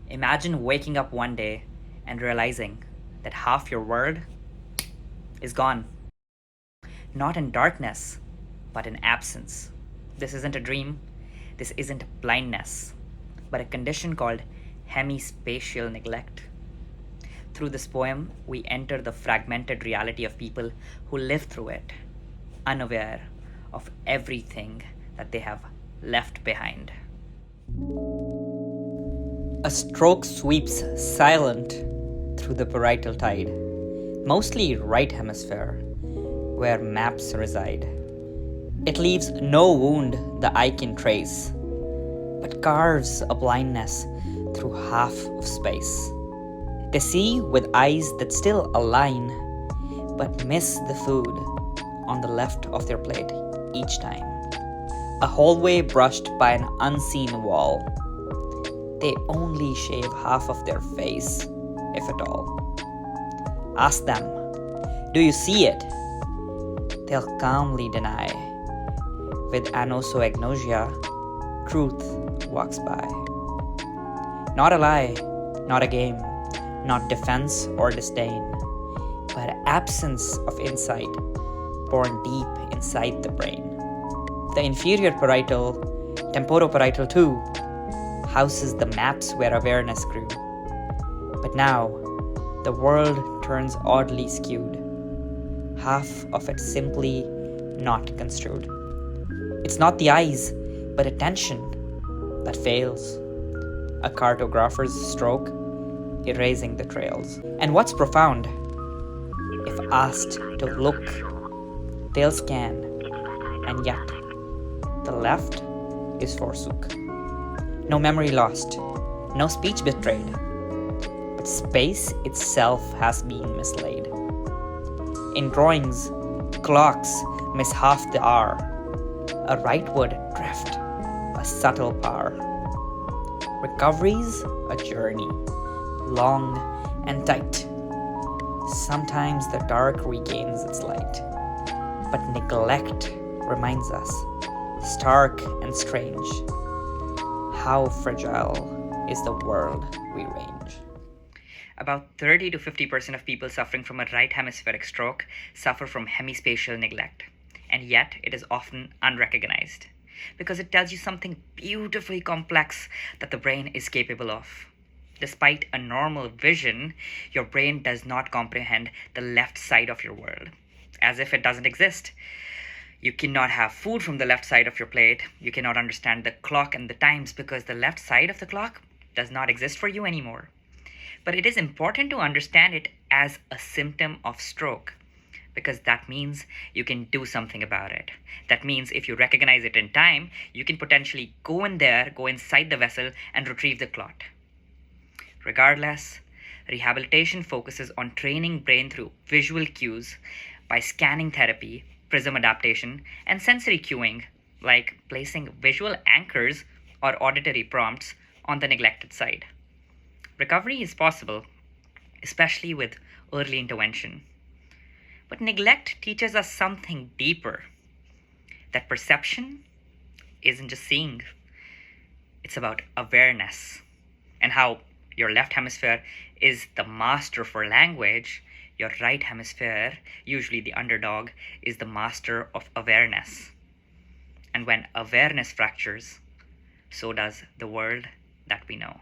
Imagine waking up one day and realizing that half your world is gone. Not in darkness, but in absence. This isn't a dream, this isn't blindness, but a condition called hemi-spatial neglect. Through this poem, we enter the fragmented reality of people who live through it, unaware of everything that they have left behind. A stroke sweeps silent through the parietal tide, mostly right hemisphere, where maps reside. It leaves no wound the eye can trace, but carves a blindness through half of space. They see with eyes that still align, but miss the food on the left of their plate each time. A hallway brushed by an unseen wall. They only shave half of their face, if at all. Ask them, do you see it? They'll calmly deny. With anosognosia, truth walks by. Not a lie, not a game, not defense or disdain, but absence of insight born deep inside the brain. The inferior parietal, temporoparietal too, houses the maps where awareness grew. But now, the world turns oddly skewed, half of it simply not construed. It's not the eyes, but attention that fails. A cartographer's stroke, erasing the trails. And what's profound? If asked to look, they'll scan, and yet the left is forsook. No memory lost, no speech betrayed, but space itself has been mislaid. In drawings, clocks miss half the hour, a rightward drift, a subtle power. Recovery's a journey, long and tight. Sometimes the dark regains its light, but neglect reminds us, stark and strange, how fragile is the world we range. About 30 to 50% of people suffering from a right hemispheric stroke suffer from hemispatial neglect, and yet it is often unrecognized because it tells you something beautifully complex that the brain is capable of. Despite a normal vision, your brain does not comprehend the left side of your world, as if it doesn't exist. You cannot have food from the left side of your plate. You cannot understand the clock and the times because the left side of the clock does not exist for you anymore. But it is important to understand it as a symptom of stroke, because that means you can do something about it. That means if you recognize it in time, you can potentially go inside the vessel and retrieve the clot. Regardless, rehabilitation focuses on training brain through visual cues by scanning therapy, prism adaptation, and sensory cueing, like placing visual anchors or auditory prompts on the neglected side. Recovery is possible, especially with early intervention. But neglect teaches us something deeper, that perception isn't just seeing, it's about awareness, and how your left hemisphere is the master for language. Your right hemisphere, usually the underdog, is the master of awareness. And when awareness fractures, so does the world that we know.